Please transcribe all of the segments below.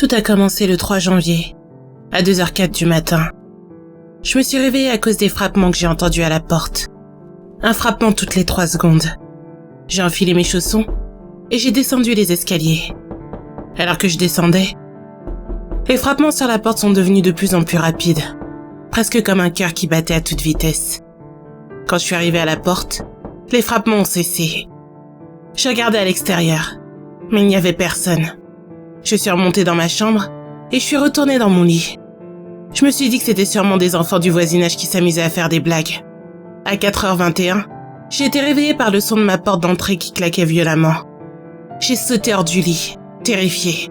Tout a commencé le 3 janvier, à 2h04 du matin. Je me suis réveillée à cause des frappements que j'ai entendus à la porte. Un frappement toutes les 3 secondes. J'ai enfilé mes chaussons et j'ai descendu les escaliers. Alors que je descendais, les frappements sur la porte sont devenus de plus en plus rapides, presque comme un cœur qui battait à toute vitesse. Quand je suis arrivée à la porte, les frappements ont cessé. Je regardais à l'extérieur, mais il n'y avait personne. Je suis remontée dans ma chambre et je suis retournée dans mon lit. Je me suis dit que c'était sûrement des enfants du voisinage qui s'amusaient à faire des blagues. À 4h21, j'ai été réveillée par le son de ma porte d'entrée qui claquait violemment. J'ai sauté hors du lit, terrifiée.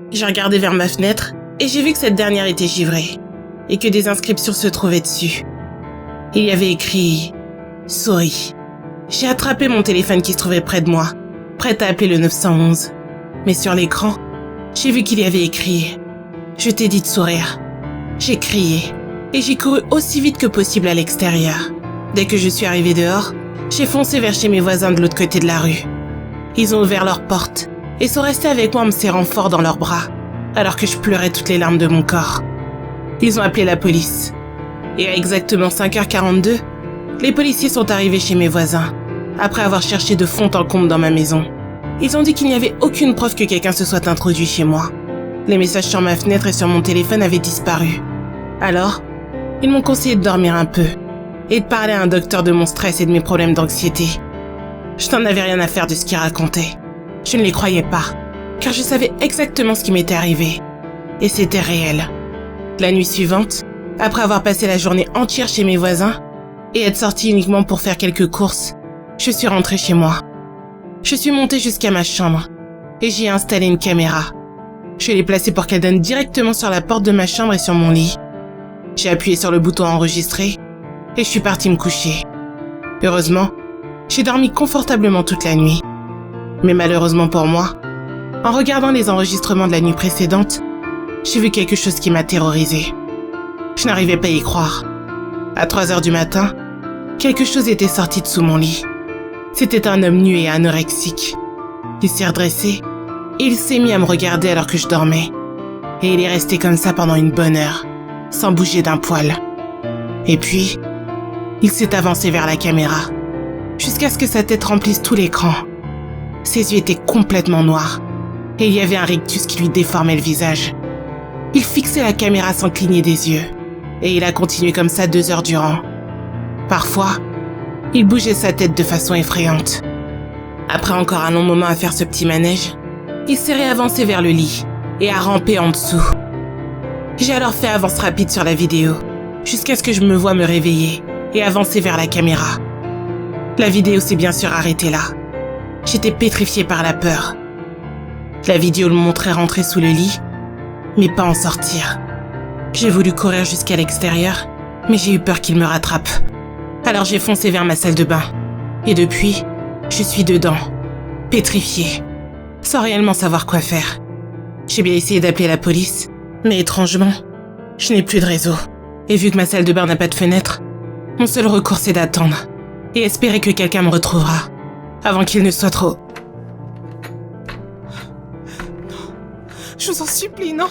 J'ai regardé vers ma fenêtre et j'ai vu que cette dernière était givrée et que des inscriptions se trouvaient dessus. Il y avait écrit « Souris ». J'ai attrapé mon téléphone qui se trouvait près de moi, prête à appeler le 911. Mais sur l'écran, j'ai vu qu'il y avait écrit « Je t'ai dit de sourire ». J'ai crié et j'ai couru aussi vite que possible à l'extérieur. Dès que je suis arrivée dehors, j'ai foncé vers chez mes voisins de l'autre côté de la rue. Ils ont ouvert leurs portes et sont restés avec moi en me serrant fort dans leurs bras, alors que je pleurais toutes les larmes de mon corps. Ils ont appelé la police. Et à exactement 5h42, les policiers sont arrivés chez mes voisins, après avoir cherché de fond en comble dans ma maison. Ils ont dit qu'il n'y avait aucune preuve que quelqu'un se soit introduit chez moi. Les messages sur ma fenêtre et sur mon téléphone avaient disparu. Alors, ils m'ont conseillé de dormir un peu et de parler à un docteur de mon stress et de mes problèmes d'anxiété. Je n'en avais rien à faire de ce qu'ils racontaient. Je ne les croyais pas, car je savais exactement ce qui m'était arrivé. Et c'était réel. La nuit suivante, après avoir passé la journée entière chez mes voisins et être sortie uniquement pour faire quelques courses, je suis rentrée chez moi. Je suis montée jusqu'à ma chambre et j'y ai installé une caméra. Je l'ai placée pour qu'elle donne directement sur la porte de ma chambre et sur mon lit. J'ai appuyé sur le bouton enregistrer et je suis partie me coucher. Heureusement, j'ai dormi confortablement toute la nuit. Mais malheureusement pour moi, en regardant les enregistrements de la nuit précédente, j'ai vu quelque chose qui m'a terrorisée. Je n'arrivais pas à y croire. À 3h du matin, quelque chose était sorti de sous mon lit. C'était un homme nu et anorexique. Il s'est redressé et il s'est mis à me regarder alors que je dormais. Et il est resté comme ça pendant une bonne heure, sans bouger d'un poil. Et puis, il s'est avancé vers la caméra, jusqu'à ce que sa tête remplisse tout l'écran. Ses yeux étaient complètement noirs, et il y avait un rictus qui lui déformait le visage. Il fixait la caméra sans cligner des yeux, et il a continué comme ça 2 heures durant. Parfois, il bougeait sa tête de façon effrayante. Après encore un long moment à faire ce petit manège, il s'est réavancé vers le lit et a rampé en dessous. J'ai alors fait avance rapide sur la vidéo, jusqu'à ce que je me voie me réveiller et avancer vers la caméra. La vidéo s'est bien sûr arrêtée là. J'étais pétrifiée par la peur. La vidéo le montrait rentrer sous le lit, mais pas en sortir. J'ai voulu courir jusqu'à l'extérieur, mais j'ai eu peur qu'il me rattrape. Alors j'ai foncé vers ma salle de bain. Et depuis, je suis dedans, pétrifiée, sans réellement savoir quoi faire. J'ai bien essayé d'appeler la police, mais étrangement, je n'ai plus de réseau. Et vu que ma salle de bain n'a pas de fenêtre, mon seul recours c'est d'attendre et espérer que quelqu'un me retrouvera, avant qu'il ne soit trop... Non, je vous en supplie, non.